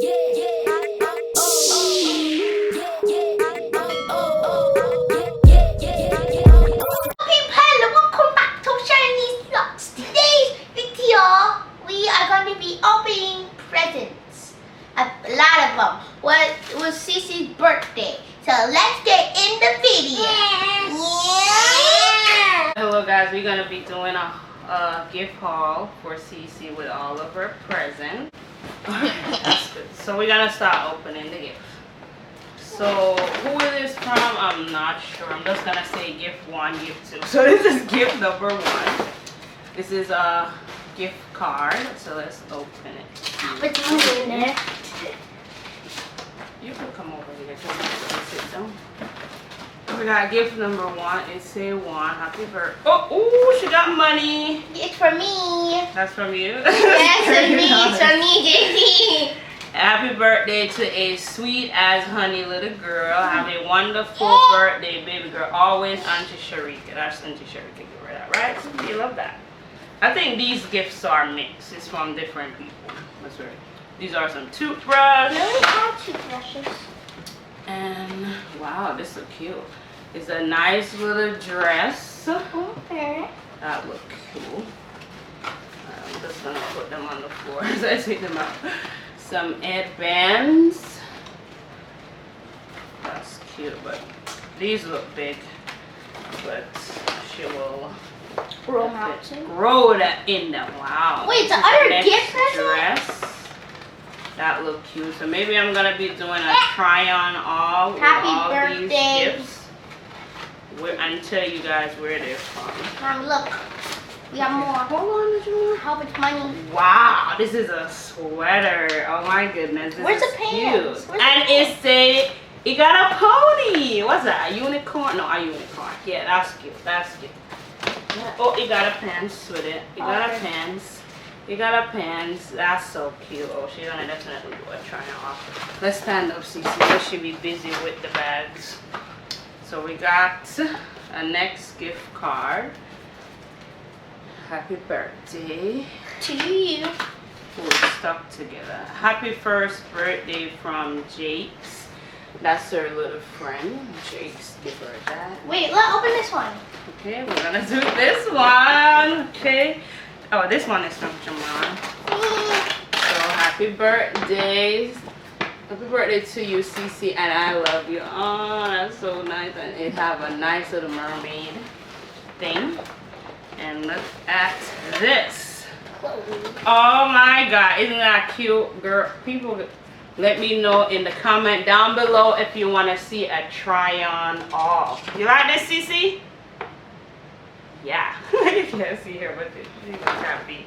Hello, welcome back to Nieceylocs. Today's video, we are going to be opening presents. A lot of them. Well, it was Cece's birthday. So let's get in the video. Yeah. Hello guys, we're going to be doing a gift haul for Cece with all of her presents. That's good. So we're going to start opening the gift. So who is this from? I'm not sure. I'm just going to say gift 1, gift 2. So this is gift number 1. This is a gift card. So let's open it. What's in there? You can come over here. Sit down. We got gift number 1. It say 1. Happy birthday. Oh, ooh, she got money. It's for me. That's from you? Yes, it's me. It's from me, JC. Happy birthday to a sweet as honey little girl. Have a wonderful birthday, baby girl. Always Auntie Sharika. That's Auntie Sharika. Give her that, right? You love that. I think these gifts are mixed. It's from different people. That's right. These are some toothbrushes. I only have toothbrushes. And wow, this is cute. It's a nice little dress. Okay. That look cool. I'm just gonna put them on the floor as I take them out. Some headbands. That's cute, but these look big. But she will Roll out. grow that in them. Wow. Wait, the This is other next gift present? dress. That look cute. So maybe I'm gonna be doing a try on all with Happy all birthday. these gifts. And tell you guys where they're from. Mom, look. We got more. Hold on, did you know? How much money? Wow, this is a sweater. Oh my goodness. This Where's is the pants? cute. Where's the And it got a pony. What's that? A unicorn? No, a unicorn. Yeah, that's cute. That's cute. Oh, it got a pants with it. It got a pants. You got a pants. That's so cute. Oh, she's gonna definitely do a try off. Let's stand up, Cece. Let she be busy with the bags. So we got a next gift card. Happy birthday. To you. We're stuck together. Happy first birthday from Jakes. That's her little friend. Jakes, give her that. Wait, let's open this one. Okay, we're gonna do this one. Okay. Oh, this one is from Jamal. So happy birthday. Happy birthday to you, Cece, and I love you. Oh, that's so nice. And it have a nice little mermaid thing. And look at this. Oh my God, isn't that cute, girl? People, let me know in the comment down below if you want to see a try on all. You like this, Cece? Yeah. You can't see her, but she look happy.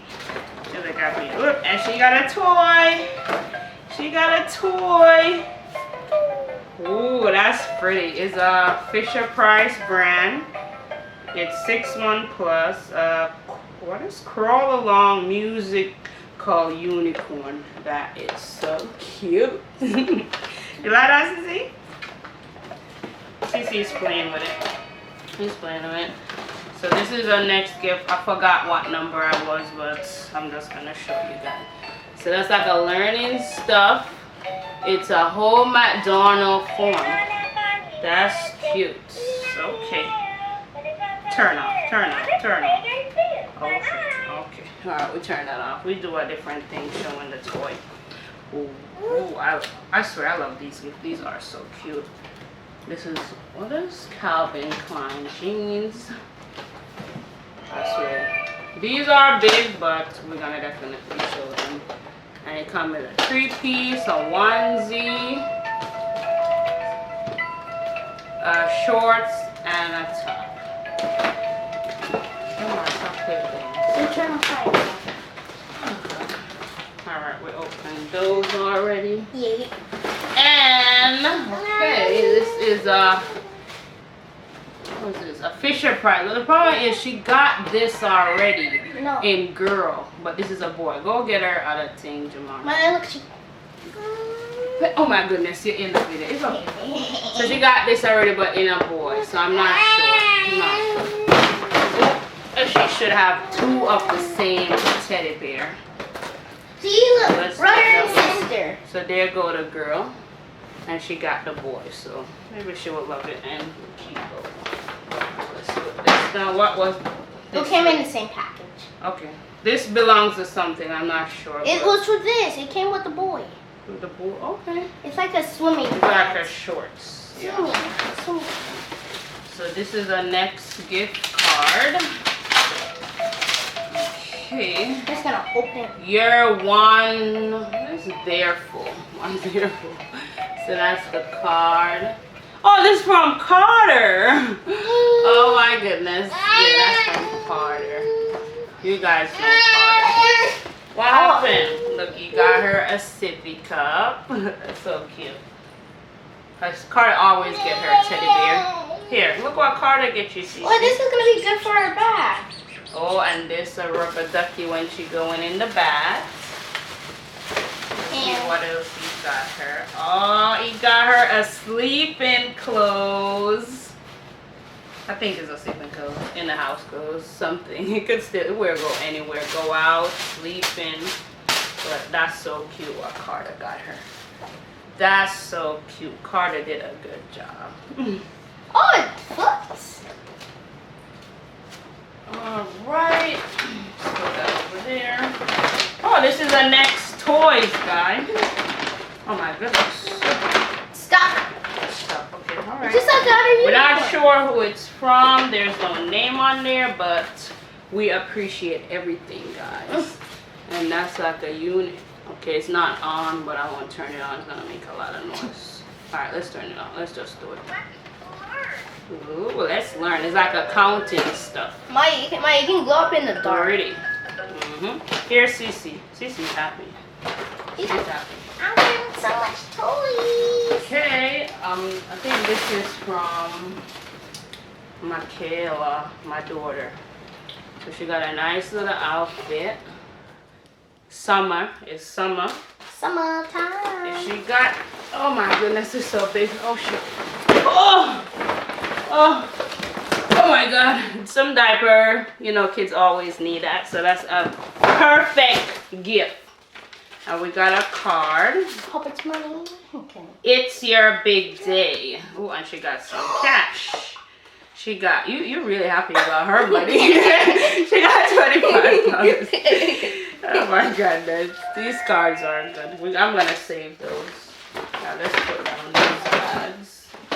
She look happy. Look, and she got a toy. She got a toy. Ooh, that's pretty. It's a Fisher Price brand. It's 6-1 plus. What is Crawl Along music called Unicorn? That is so cute. You like that, Cece? Cece's playing with it. He's playing with it. So this is our next gift. I forgot what number I was, but I'm just gonna show you guys. So that's like a learning stuff. It's a whole McDonald form. That's cute. Okay. Turn off, turn off, turn off. Okay. Alright, we turn that off. We do a different thing showing the toy. Ooh, I swear I love these gifts. These are so cute. This is, what is Calvin Klein jeans? I swear. These are big, but we're gonna definitely show them. And it comes with a 3-piece, a onesie, shorts, and a top. Alright, we opened those already. Yeah. And okay, this is what is this? A Fisher Price. Well, the problem is she got this already in girl, but this is a boy. Go get her out of thing, Jamal. Oh my goodness, you're in the video. It's okay. So she got this already, but in a boy. So I'm not sure. I'm not sure. She should have 2 of the same teddy bear. See, look, brother and sister. sister. So there go the girl, and she got the boy. So maybe she will love it and keep going. Let's see what this. Now what was? It came in the same package. Okay, this belongs to something. I'm not sure. It was for this. It came with the boy. With the boy. Okay. It's like a swimming. It's like her shorts. Yeah. Swimming. So this is our next gift card. Okay. Just gonna open it. You're one. What's there for? One there for. So that's the card. Oh, this is from Carter. Oh my goodness. Yeah, that's from Carter. You guys know Carter. What happened? Look, you got her a sippy cup. That's so cute. Cause Carter always get her a teddy bear. Here, look what Carter get you. Well, this is gonna be good for her bag. Oh, and this a rubber ducky when she going in the bath. See what else he got her. Oh, he got her a sleeping clothes. I think it's a sleeping clothes, in the house clothes, something. He could still wear, go anywhere, go out, sleeping. But that's so cute what Carter got her. That's so cute. Carter did a good job. Oh, it flips. Alright. Put that over there. Oh, this is the next toys, guys. Oh my goodness. Stop. Stop. Okay, alright. Just like the other We're not unicorn. sure who it's from. There's no name on there, but we appreciate everything, guys. And that's like a unit. Okay, it's not on, but I won't turn it on. It's gonna make a lot of noise. Alright, let's turn it on. Let's just do it. Ooh, let's learn. It's like accounting stuff. Maya, you can glow up in the dark. Pretty. Here's Cece. Cece's happy. She's happy. I'm getting so much toys. Okay, I think this is from Michaela, my daughter. So she got a nice little outfit. Summer. It's summer. Summertime. And she got, oh my goodness, it's so big. Oh shit. Oh! Oh my god. Some diaper. You know, kids always need that. So that's a perfect gift. And we got a card. Hope it's money. Okay. It's your big day. Oh, and she got some cash. She got, you're really happy about her money. She got $25. Oh my goodness. These cards are good. I'm going to save those. Now let's put down these bags.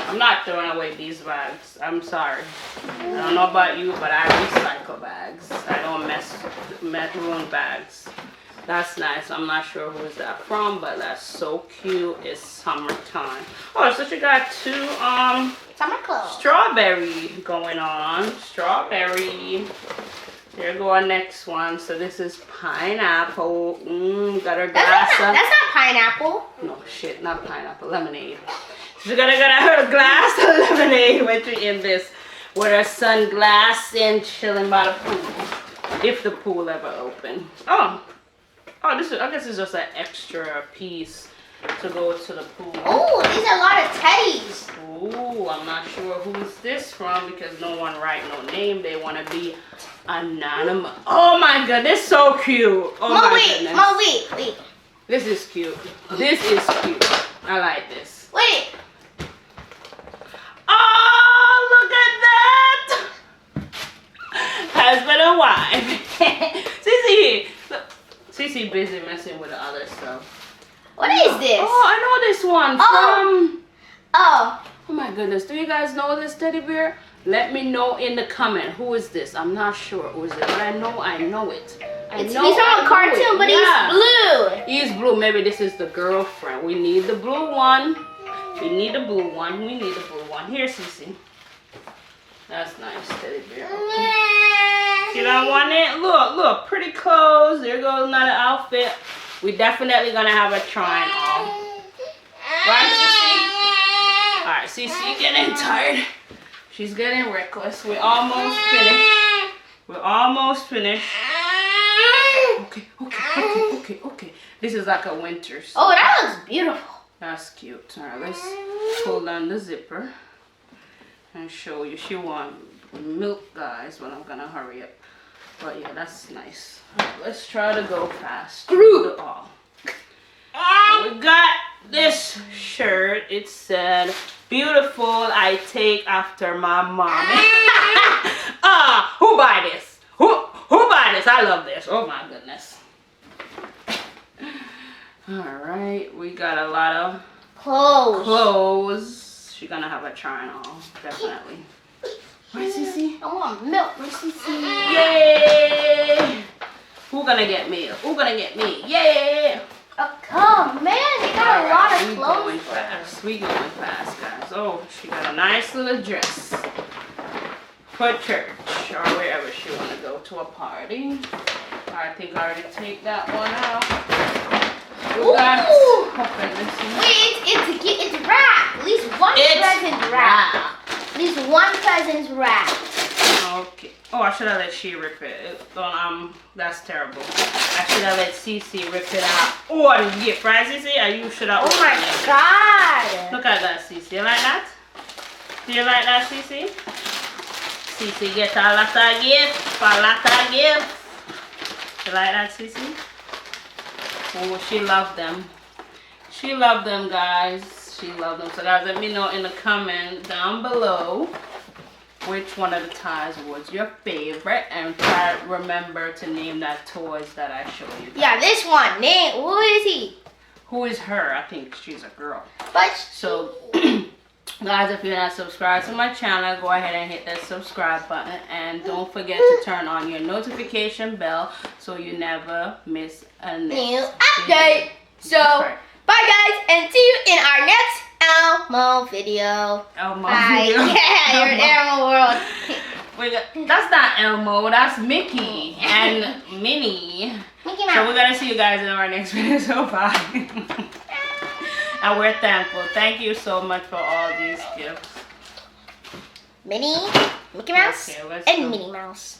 I'm not throwing away these bags. I'm sorry. I don't know about you, but I recycle bags. I don't mess ruin bags. That's nice. I'm not sure who is that from, but that's so cute. It's summertime. Oh, so she got two Summer clothes. strawberry going on. Strawberry. Here go our next one. So this is pineapple. Got her glass of. That's not pineapple. No shit, not pineapple. Lemonade. She's gonna get her glass of lemonade when she in this with her sunglasses and chilling by the pool. If the pool ever open. Oh, this is, I guess it's just an extra piece to go to the pool. Oh, these are a lot of teddies. Ooh, I'm not sure who's this from because no one write no name. They want to be anonymous. Oh my god, this is so cute. Oh my goodness. Mom, wait. This is cute. This is cute. I like this. Wait. Oh, look at that! Husband and wife. Cece, look. Cece busy messing with the other stuff. What is this? Oh, I know this one from. Oh my goodness, do you guys know this teddy bear? Let me know in the comment. Who is this? I'm not sure who is it, but I know it. He's from a cartoon, but he's blue. He's blue. Maybe this is the girlfriend. We need the blue one. We need the blue one. We need the blue one. Here, Cece. That's nice, teddy bear. Okay. You don't want it? Look, pretty clothes. There goes another outfit. We definitely gonna have a try on. Right, Cece? Alright, Cece getting tired. She's getting reckless. We're almost finished. We're almost finished. Okay. This is like a winter suit. Oh, that looks beautiful. That's cute. Alright, let's pull down the zipper and show you. She want milk, guys, but I'm gonna hurry up. But yeah, that's nice. Alright, let's try to go fast. Through the all. Here we It said, "Beautiful, I take after my mommy." Who buy this? Who buy this? I love this. Oh my goodness. Alright, we got a lot of clothes. She's gonna have a try on, definitely. Where's Cece? I want milk. Where's Cece? Yay! Who gonna get me? Who gonna get me? Yay! Oh, come, man. They got a lot of We clothes. going fast. We going fast, guys. Oh, she got a nice little dress for church or wherever she want to go to a party. I think I already take that one out. Wait, it's wrapped. At least one present's wrapped. At least one present's wrapped. Okay. Oh, I should have let she rip it. That's terrible. I should have let Cece rip it out. Oh, I didn't get right, Cece? You should have. Oh my God. Look at that, Cece. You like that? Do you like that, Cece? Cece get a lot of gift. A lot of gift. You like that, Cece? Oh, she loved them. She loved them, guys. She loved them. So, guys, let me know in the comment down below which one of the ties was your favorite, and try to remember to name that toys that I showed you. Yeah, this one. Name. Who is he? Who is her? I think she's a girl. But so, guys, if you're not subscribed to my channel, go ahead and hit that subscribe button, and don't forget to turn on your notification bell so you never miss a new next update. So, right. bye guys, and see you in our next Elmo video. Elmo bye. video. Yeah, you're in Elmo world. That's not Elmo, that's Mickey and Minnie. Mickey Mouse. So we're gonna see you guys in our next video. So bye. And we're thankful. Thank you so much for all these gifts. Minnie, Mickey Mouse, Okay, let's and go. Minnie Mouse.